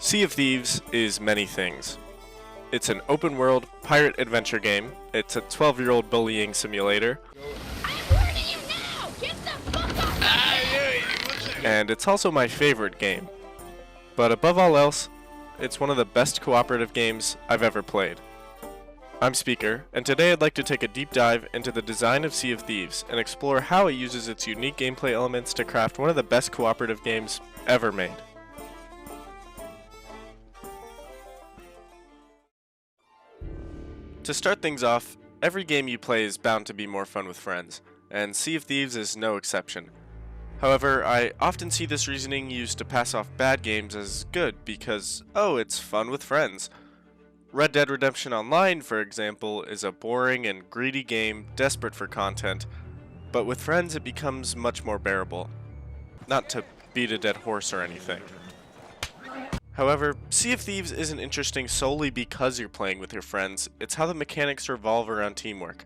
Sea of Thieves is many things. It's an open-world pirate adventure game. It's a 12-year-old bullying simulator. I'm warning you now! Get the fuck off! And it's also my favorite game. But above all else, it's one of the best cooperative games I've ever played. I'm Speaker, and today I'd like to take a deep dive into the design of Sea of Thieves and explore how it uses its unique gameplay elements to craft one of the best cooperative games ever made. To start things off, every game you play is bound to be more fun with friends, and Sea of Thieves is no exception. However, I often see this reasoning used to pass off bad games as good because, oh, it's fun with friends. Red Dead Redemption Online, for example, is a boring and greedy game desperate for content, but with friends it becomes much more bearable. Not to beat a dead horse or anything. However, Sea of Thieves isn't interesting solely because you're playing with your friends, it's how the mechanics revolve around teamwork.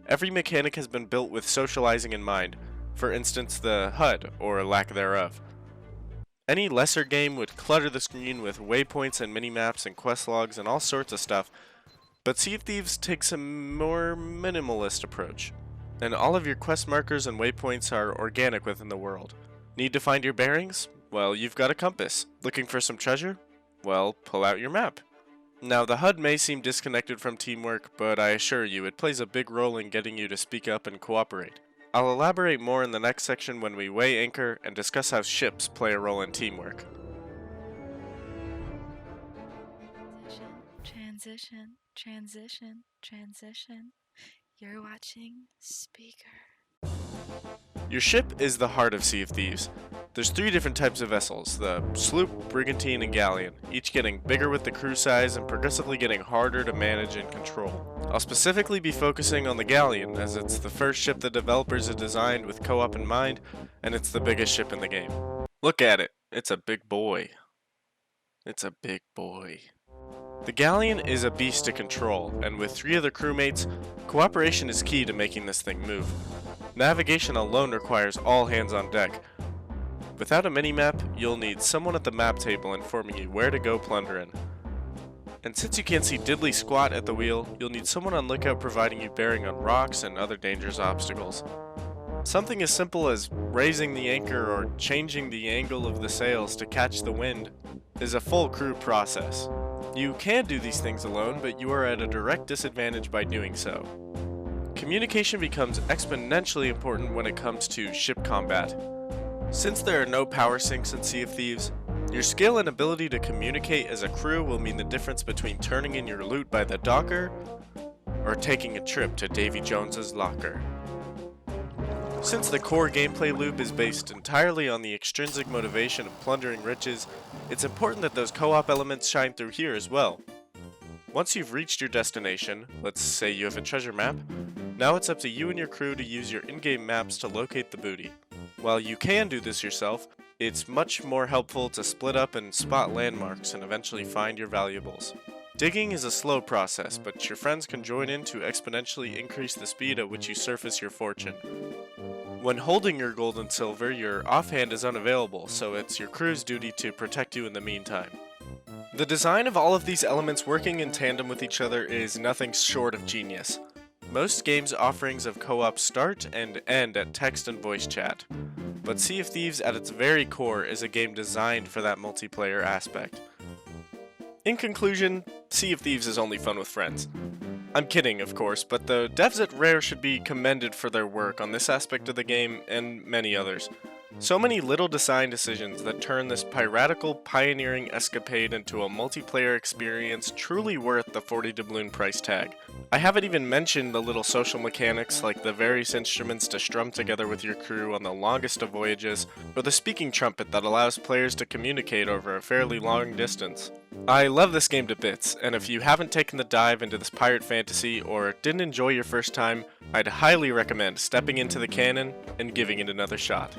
Every mechanic has been built with socializing in mind, for instance the HUD, or lack thereof. Any lesser game would clutter the screen with waypoints and minimaps and quest logs and all sorts of stuff, but Sea of Thieves takes a more minimalist approach, and all of your quest markers and waypoints are organic within the world. Need to find your bearings? Well, you've got a compass. Looking for some treasure? Well, pull out your map. Now, the HUD may seem disconnected from teamwork, but I assure you, it plays a big role in getting you to speak up and cooperate. I'll elaborate more in the next section when we weigh anchor and discuss how ships play a role in teamwork. Transition. You're watching Speaker. Your ship is the heart of Sea of Thieves. There's three different types of vessels, the sloop, brigantine, and galleon, each getting bigger with the crew size and progressively getting harder to manage and control. I'll specifically be focusing on the galleon, as it's the first ship the developers have designed with co-op in mind, and it's the biggest ship in the game. Look at it, it's a big boy. It's a big boy. The galleon is a beast to control, and with 3 other crewmates, cooperation is key to making this thing move. Navigation alone requires all hands on deck. Without a minimap, you'll need someone at the map table informing you where to go plundering. And since you can't see diddly squat at the wheel, you'll need someone on lookout providing you bearing on rocks and other dangerous obstacles. Something as simple as raising the anchor or changing the angle of the sails to catch the wind is a full crew process. You can do these things alone, but you are at a direct disadvantage by doing so. Communication becomes exponentially important when it comes to ship combat. Since there are no power sinks in Sea of Thieves, your skill and ability to communicate as a crew will mean the difference between turning in your loot by the docker or taking a trip to Davy Jones's locker. Since the core gameplay loop is based entirely on the extrinsic motivation of plundering riches, it's important that those co-op elements shine through here as well. Once you've reached your destination, let's say you have a treasure map, now it's up to you and your crew to use your in-game maps to locate the booty. While you can do this yourself, it's much more helpful to split up and spot landmarks and eventually find your valuables. Digging is a slow process, but your friends can join in to exponentially increase the speed at which you surface your fortune. When holding your gold and silver, your offhand is unavailable, so it's your crew's duty to protect you in the meantime. The design of all of these elements working in tandem with each other is nothing short of genius. Most games' offerings of co-op start and end at text and voice chat, but Sea of Thieves at its very core is a game designed for that multiplayer aspect. In conclusion, Sea of Thieves is only fun with friends. I'm kidding, of course, but the devs at Rare should be commended for their work on this aspect of the game and many others. So many little design decisions that turn this piratical, pioneering escapade into a multiplayer experience truly worth the 40 doubloon price tag. I haven't even mentioned the little social mechanics like the various instruments to strum together with your crew on the longest of voyages, or the speaking trumpet that allows players to communicate over a fairly long distance. I love this game to bits, and if you haven't taken the dive into this pirate fantasy or didn't enjoy your first time, I'd highly recommend stepping into the canon and giving it another shot.